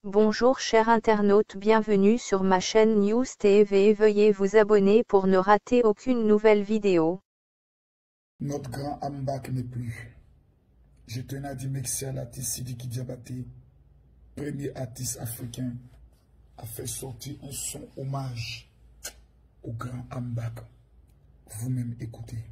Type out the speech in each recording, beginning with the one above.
Bonjour chers internautes, bienvenue sur ma chaîne News TV. Veuillez vous abonner pour ne rater aucune nouvelle vidéo. Notre grand Ambak n'est plus. Je tenais à dire merci à l'artiste Sidiki Diabaté, premier artiste africain à faire sortir un son hommage au grand Ambak. Vous-même écoutez.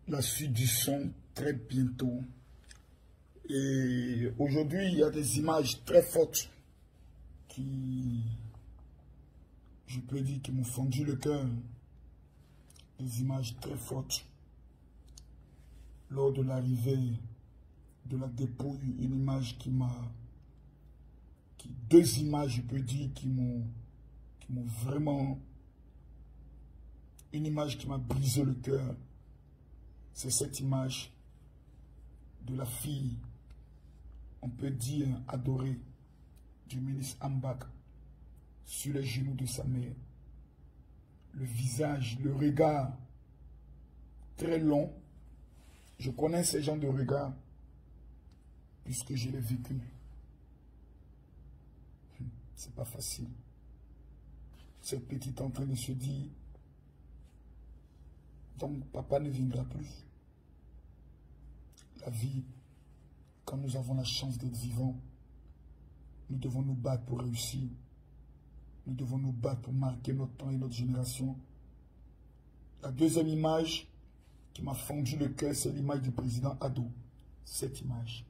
La suite du son très bientôt. Et aujourd'hui, il y a des images très fortes qui, je peux dire, qui m'ont fendu le cœur. Des images très fortes. Lors de l'arrivée de la dépouille, une image deux images, je peux dire, qui m'ont vraiment, une image qui m'a brisé le cœur. C'est cette image de la fille, on peut dire adorée, du ministre Ambak, sur les genoux de sa mère. Le visage, le regard, très long. Je connais ces gens de regard, puisque je l'ai vécu. C'est pas facile. Cette petite en train de se dire, donc papa ne viendra plus. La vie, quand nous avons la chance d'être vivants, nous devons nous battre pour réussir. Nous devons nous battre pour marquer notre temps et notre génération. La deuxième image qui m'a fendu le cœur, c'est l'image du président Ado. Cette image.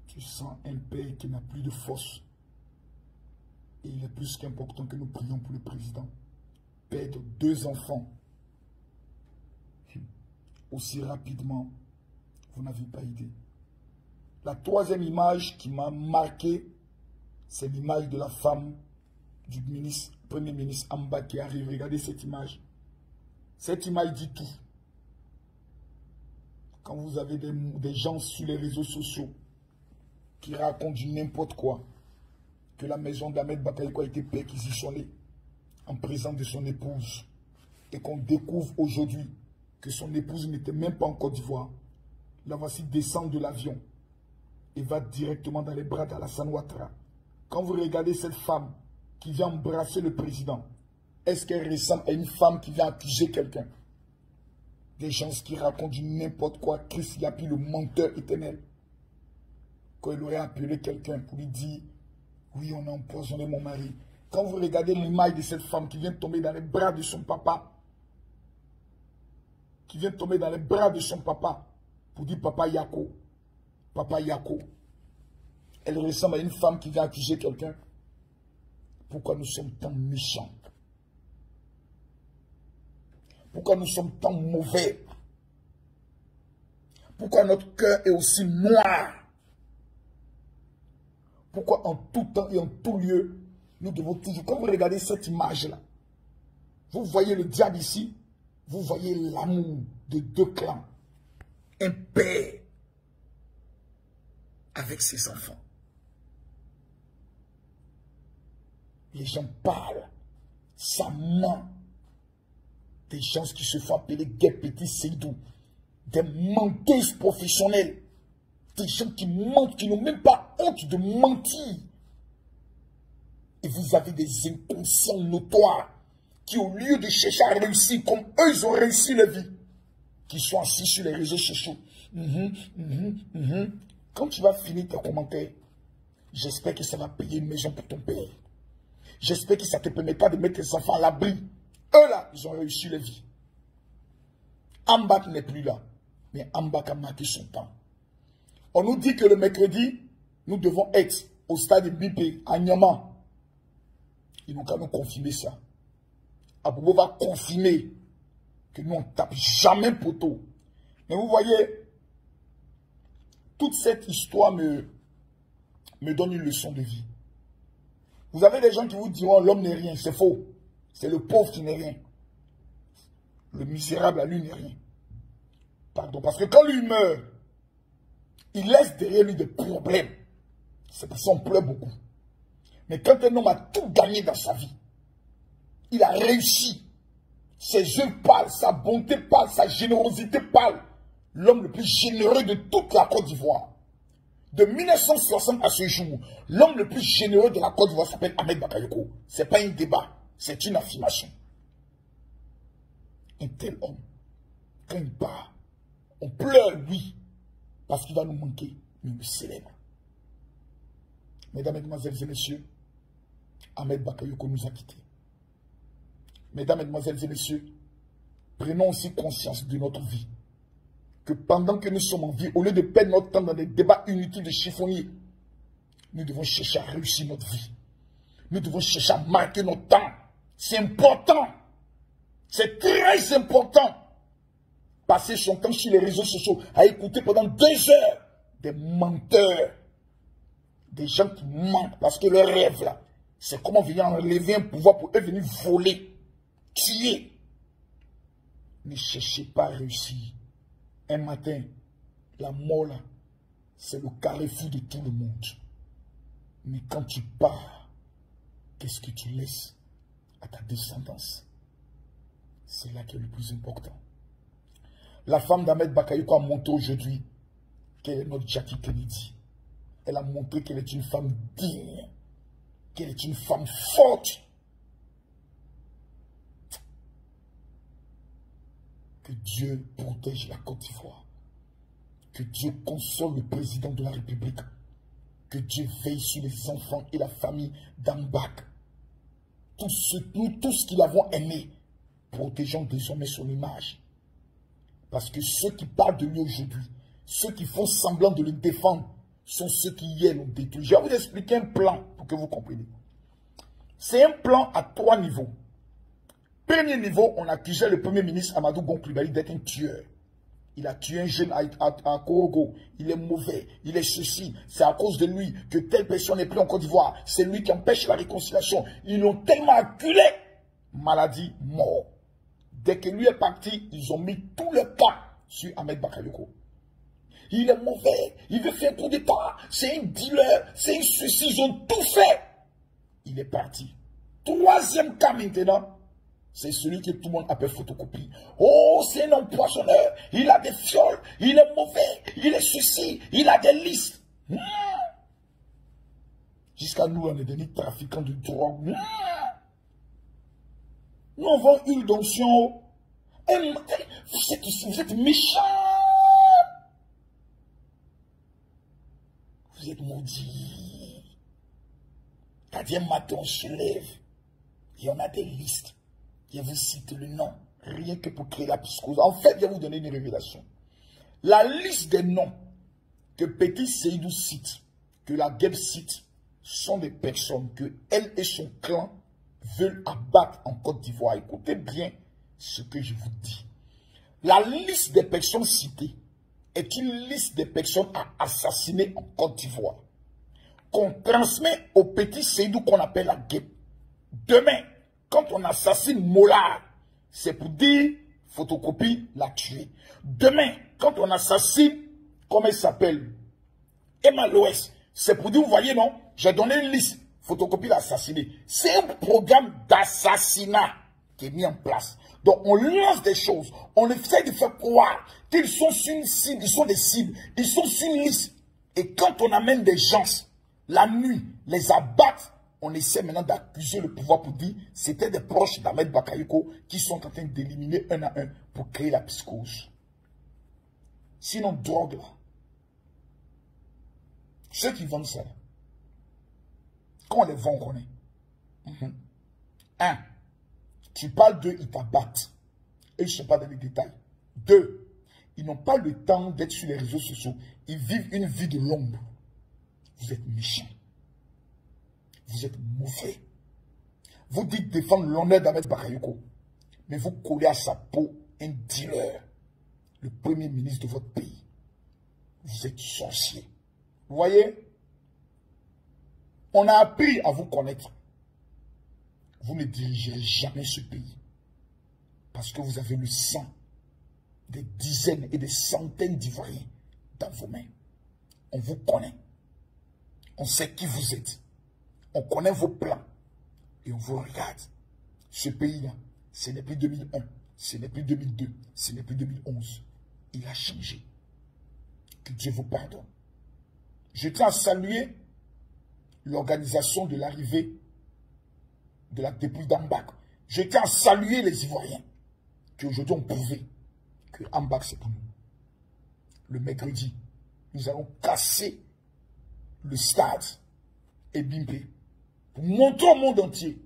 Tu sens un père qui n'a plus de force. Et il est plus qu'important que nous prions pour le président. Perdre 2 enfants aussi rapidement, vous n'avez pas idée. La troisième image qui m'a marqué, c'est l'image de la femme du premier ministre Ambak qui arrive. Regardez cette image. Cette image dit tout. Quand vous avez des gens sur les réseaux sociaux qui racontent du n'importe quoi, que la maison d'Ahmed Bakayoko a été perquisitionnée en présence de son épouse et qu'on découvre aujourd'hui que son épouse n'était même pas en Côte d'Ivoire. La voici descendre de l'avion et va directement dans les bras d'Alassane Ouattara. Quand vous regardez cette femme qui vient embrasser le président, est-ce qu'elle ressemble à une femme qui vient accuser quelqu'un? Des gens qui racontent du n'importe quoi. Christ Yapi, le menteur éternel. Quand il aurait appelé quelqu'un pour lui dire, oui, on a empoisonné mon mari. Quand vous regardez l'image de cette femme qui vient tomber dans les bras de son papa, pour dire papa Yako, elle ressemble à une femme qui vient accuser quelqu'un. Pourquoi nous sommes tant méchants? Pourquoi nous sommes tant mauvais? Pourquoi notre cœur est aussi noir? Pourquoi en tout temps et en tout lieu, nous devons toujours... Quand vous regardez cette image-là, vous voyez le diable ici, vous voyez l'amour de deux clans. Un père avec ses enfants. Les gens parlent, ça ment. Des gens qui se font appeler Gué Petit Seydou, des menteuses professionnelles, des gens qui mentent, qui n'ont même pas honte de mentir. Et vous avez des inconscients notoires qui, au lieu de chercher à réussir comme eux, ils ont réussi leur vie, qui sont assis sur les réseaux sociaux. Quand tu vas finir tes commentaires, j'espère que ça va payer une maison pour ton père. J'espère que ça ne te permettra de mettre tes enfants à l'abri. Eux là, ils ont réussi leur vie. Ambak n'est plus là. Mais Ambak a marqué son temps. On nous dit que le mercredi, nous devons être au stade BP à Niamey. Ils n'ont qu'à nous confirmer ça. Abobo va confirmer que nous on ne tape jamais poteau. Mais vous voyez, toute cette histoire me donne une leçon de vie. Vous avez des gens qui vous diront l'homme n'est rien, c'est faux. C'est le pauvre qui n'est rien. Le misérable à lui n'est rien. Pardon, parce que quand lui meurt, il laisse derrière lui des problèmes. C'est parce qu'on pleure beaucoup. Mais quand un homme a tout gagné dans sa vie, il a réussi. Ses yeux parlent, sa bonté parle, sa générosité parle. L'homme le plus généreux de toute la Côte d'Ivoire. De 1960 à ce jour, l'homme le plus généreux de la Côte d'Ivoire s'appelle Ahmed Bakayoko. Ce n'est pas un débat, c'est une affirmation. Un tel homme, quand il part, on pleure lui, parce qu'il va nous manquer, mais on le célèbre. Mesdames, Mesdemoiselles et Messieurs, Ahmed Bakayoko nous a quittés. Mesdames, Mesdemoiselles et Messieurs, prenons aussi conscience de notre vie. Que pendant que nous sommes en vie, au lieu de perdre notre temps dans des débats inutiles de chiffonniers, nous devons chercher à réussir notre vie. Nous devons chercher à marquer notre temps. C'est important. C'est très important. Passer son temps sur les réseaux sociaux à écouter pendant 2 heures des menteurs. Des gens qui mentent parce que leur rêve là, c'est comment venir enlever un pouvoir pour eux venir voler, tuer. Ne cherchez pas à réussir. Un matin, la mort là, c'est le carrefour de tout le monde. Mais quand tu pars, qu'est-ce que tu laisses à ta descendance? C'est là qui est le plus important. La femme d'Ahmed Bakayoko a montré aujourd'hui qu'elle est notre Jackie Kennedy. Elle a montré qu'elle est une femme digne, qu'elle est une femme forte. Que Dieu protège la Côte d'Ivoire. Que Dieu console le président de la République. Que Dieu veille sur les enfants et la famille d'Ambak. Nous tous qui l'avons aimé, protégeons désormais son image. Parce que ceux qui parlent de lui aujourd'hui, ceux qui font semblant de le défendre, sont ceux qui hier l'ont détruit. Je vais vous expliquer un plan pour que vous compreniez. C'est un plan à 3 niveaux. Premier niveau, on accusait le premier ministre Amadou Gon Coulibaly d'être un tueur. Il a tué un jeune à Korogo. Il est mauvais. Il est ceci. C'est à cause de lui que telle personne n'est plus en Côte d'Ivoire. C'est lui qui empêche la réconciliation. Ils l'ont tellement acculé. Maladie, mort. Dès que lui est parti, ils ont mis tout le cas sur Ahmed Bakayoko. Il est mauvais. Il veut faire un coup d'État. C'est un dealer. C'est un ceci. Ils ont tout fait. il est parti. Troisième cas maintenant, c'est celui que tout le monde appelle photocopie. Oh, c'est un homme poissonneur, il a des fioles, il est mauvais, il est ceci, il a des listes. Jusqu'à nous, on est des trafiquants de drogue. Nous, on vend une donction. Vous êtes méchants. Vous êtes maudits. Quand matin, on se lève et on a des listes. Je vous cite le nom, rien que pour créer la psychose. En fait, je vais vous donner une révélation. La liste des noms que Petit Seydou cite, que la Guêpe cite, sont des personnes que elle et son clan veulent abattre en Côte d'Ivoire. Écoutez bien ce que je vous dis. La liste des personnes citées est une liste des personnes à assassiner en Côte d'Ivoire, qu'on transmet au Petit Seydou qu'on appelle la Guêpe. Demain, quand on assassine Mollard, c'est pour dire photocopie l'a tué. Demain, quand on assassine, comment il s'appelle, Emma Loès, c'est pour dire, vous voyez non, j'ai donné une liste, photocopie l'a assassiné. C'est un programme d'assassinat qui est mis en place. Donc on lance des choses, on essaie de faire croire qu'ils sont sur une cible, ils sont des cibles, ils sont sur une liste. Et quand on amène des gens, la nuit, les abattre, on essaie maintenant d'accuser le pouvoir pour dire c'était des proches d'Ahmed Bakayoko qui sont en train d'éliminer un à un pour créer la psychose. Sinon, drogue là. Ceux qui vendent ça, quand on les vend, on connaît. Un, tu parles d'eux, ils t'abattent. Et je ne sais pas dans les détails. Deux, ils n'ont pas le temps d'être sur les réseaux sociaux. Ils vivent une vie de l'ombre. Vous êtes méchants. Vous êtes mauvais. Vous dites défendre l'honneur d'Ahmed Bakayoko. Mais vous collez à sa peau un dealer. Le premier ministre de votre pays. Vous êtes sorcier. Vous voyez? On a appris à vous connaître. Vous ne dirigerez jamais ce pays. Parce que vous avez le sang des dizaines et des centaines d'Ivoiriens dans vos mains. On vous connaît. On sait qui vous êtes. On connaît vos plans. Et on vous regarde. Ce pays-là, ce n'est plus 2001. Ce n'est plus 2002. Ce n'est plus 2011. Il a changé. Que Dieu vous pardonne. Je tiens à saluer l'organisation de l'arrivée de la dépouille d'Ambak. Je tiens à saluer les Ivoiriens qui aujourd'hui ont prouvé que Ambak c'est pour nous. Le mercredi, nous allons casser le stade et Bimpe pour montrer au monde entier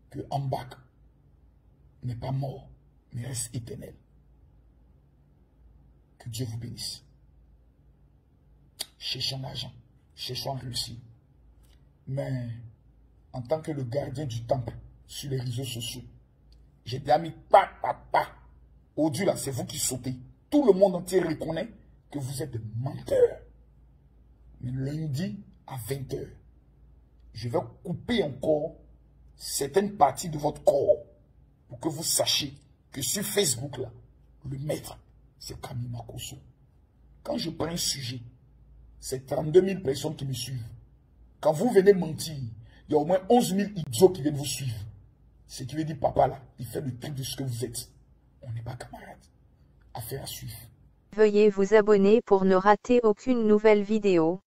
que Ambak n'est pas mort, mais reste éternel. Que Dieu vous bénisse. Cherchons l'argent, cherchons à réussir. Mais en tant que le gardien du temple sur les réseaux sociaux, j'ai déjà mis pas. Aujourd'hui là, c'est vous qui sautez. Tout le monde entier reconnaît que vous êtes des menteurs. Mais lundi à 20 h, je vais couper encore certaines parties de votre corps pour que vous sachiez que sur Facebook là, le maître, c'est Camille Makosso. Quand je prends un sujet, c'est 32 000 personnes qui me suivent. Quand vous venez mentir, il y a au moins 11 000 idiots qui viennent vous suivre. Ce qui veut dire, papa là, il fait le truc de ce que vous êtes. On n'est pas camarades. Affaire à suivre. Veuillez vous abonner pour ne rater aucune nouvelle vidéo.